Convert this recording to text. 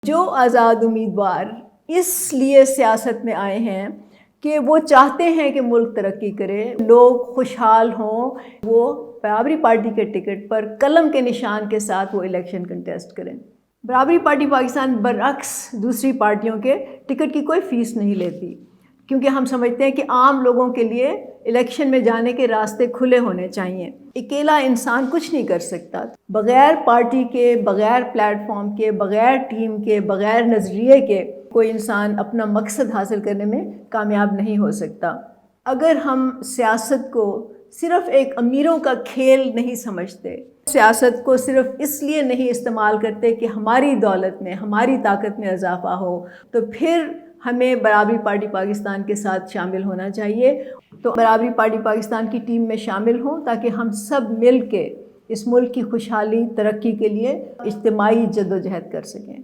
जो आज़ाद उम्मीदवार इसलिए सियासत में आए हैं कि वो चाहते हैं कि मुल्क तरक्की करे, लोग खुशहाल हों, वो बराबरी पार्टी के टिकट पर कलम के निशान के साथ वो इलेक्शन कंटेस्ट करें। बराबरी पार्टी पाकिस्तान बरअक्स दूसरी पार्टियों के टिकट की कोई फ़ीस नहीं लेती, क्योंकि हम समझते हैं कि आम लोगों के लिए इलेक्शन में जाने के रास्ते खुले होने चाहिए। अकेला इंसान कुछ नहीं कर सकता। बग़ैर पार्टी के, बग़ैर प्लेटफॉर्म के, बग़ैर टीम के, बग़ैर नज़रिए के कोई इंसान अपना मकसद हासिल करने में कामयाब नहीं हो सकता। अगर हम सियासत को सिर्फ़ एक अमीरों का खेल नहीं समझते, सियासत को सिर्फ़ इसलिए नहीं इस्तेमाल करते कि हमारी दौलत में, हमारी ताकत में इजाफ़ा हो, तो फिर हमें बराबरी पार्टी पाकिस्तान के साथ शामिल होना चाहिए। तो बराबरी पार्टी पाकिस्तान की टीम में शामिल हों ताकि हम सब मिल के इस मुल्क की खुशहाली, तरक्की के लिए इज्तिमाई जद्दोजहद कर सकें।